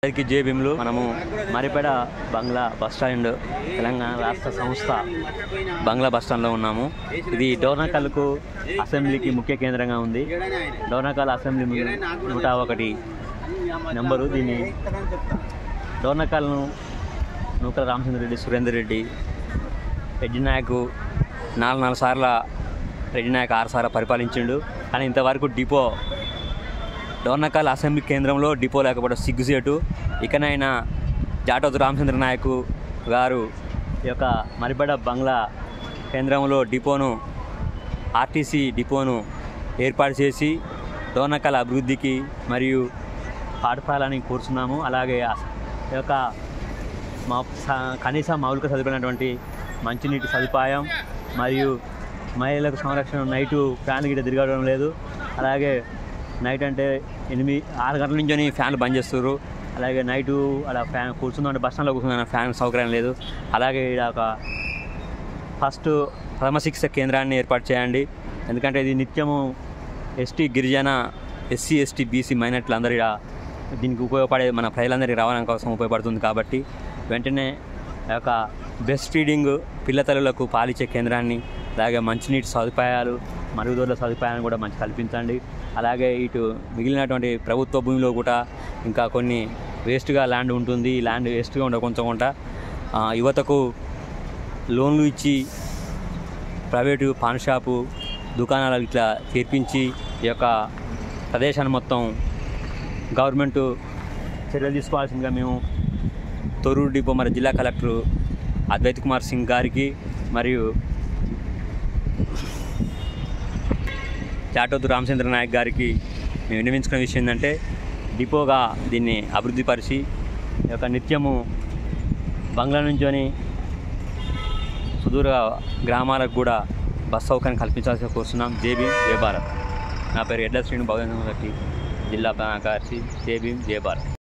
అందరికీ జై భీములు. మనము మరిపేడ బంగ్లా బస్టాండ్ తెలంగాణ రాష్ట్ర సంస్థ బంగ్లా బస్టాండ్లో ఉన్నాము. ఇది డోర్నకల్కు అసెంబ్లీకి ముఖ్య కేంద్రంగా ఉంది. Dornakal assembly 101 number. దీన్ని డోర్నకల్ను నూకల రామచంద్ర రెడ్డి, సురేందర్ రెడ్డి, రెడ్డి నాయక్ 4 సార్ల రెడ్డి నాయక్ 6 సార్లు పరిపాలించిండు. కానీ ఇంతవరకు డిపో డోర్నకల్ అసెంబ్లీ కేంద్రంలో డిపో లేకపోవడం సిగ్గుసేటు. ఇకనైనా జాటోతు రామచంద్ర నాయక్ గారు ఈ యొక్క మరిపేడ బంగ్లా కేంద్రంలో డిపోను, ఆర్టీసీ డిపోను ఏర్పాటు చేసి డోర్నకల్ అభివృద్ధికి మరియు పాఠశాలని కోరుతున్నాము. అలాగే ఈ యొక్క కనీస మౌలిక సదుపాయమైనటువంటి మంచినీటి సదుపాయం మరియు మహిళలకు సంరక్షణ, నైటు ఫ్యాన్లు గిట్ట తిరగడం లేదు. అలాగే నైట్ అంటే 6 గంటల నుంచి ఫ్యాన్లు బంద్ చేస్తారు. అలాగే నైటు అలా ఫ్యాన్ కూర్చుందంటే బస్ స్టాండ్లో కూర్చుందని ఫ్యాన్ సౌకర్యం లేదు. అలాగే ఇక్కడ ఒక ఫస్ట్ ప్రథమ శిక్ష కేంద్రాన్ని ఏర్పాటు చేయండి. ఎందుకంటే ఇది నిత్యము ఎస్టీ, గిరిజన, ఎస్సీ, ఎస్టీ, బీసీ మైనార్టీలు అందరూ ఇక్కడ దీనికి ఉపయోగపడే మన ప్రజలందరికీ రవాణా కోసం ఉపయోగపడుతుంది. కాబట్టి వెంటనే ఆ యొక్క బ్రెస్ట్ ఫీడింగ్ పిల్లతల్లులకు పాలిచ్చే కేంద్రాన్ని, అలాగే మంచినీటి సదుపాయాలు, మరుగుదొడ్ల సదుపాయాన్ని కూడా మంచి కల్పించండి. అలాగే ఇటు మిగిలినటువంటి ప్రభుత్వ భూమిలో కూడా ఇంకా కొన్ని వేస్ట్గా ల్యాండ్ ఉంటుంది. ఈ ల్యాండ్ వేస్ట్గా ఉండకుండా యువతకు లోన్లు ఇచ్చి ప్రైవేటు పాన్ షాపు, దుకాణాలు ఇట్లా చేర్పించి ఈ యొక్క ప్రదేశాన్ని మొత్తం గవర్నమెంటు చర్యలు తీసుకోవాల్సిందిగా మేము తొర్రూరు డిపో మరి జిల్లా కలెక్టర్ అద్వైత్ కుమార్ సింగ్ గారికి మరియు జాటోతు రామచంద్ర నాయక్ గారికి మేము విన్నవించుకునే విషయం ఏంటంటే, డిపోగా దీన్ని అభివృద్ధి పరిచి ఈ యొక్క నిత్యము బంగ్లా నుంచొని సుదూర గ్రామాలకు కూడా బస్ సౌకర్యం కల్పించాల్సి కోరుతున్నాం. జై భీమ్, జై భారత్. నా పేరు ఎడ్ల శ్రీను, బహుజన సమాజ్ పార్టీ జిల్లా కార్యదర్శి. జై భీమ్, జై భారత్.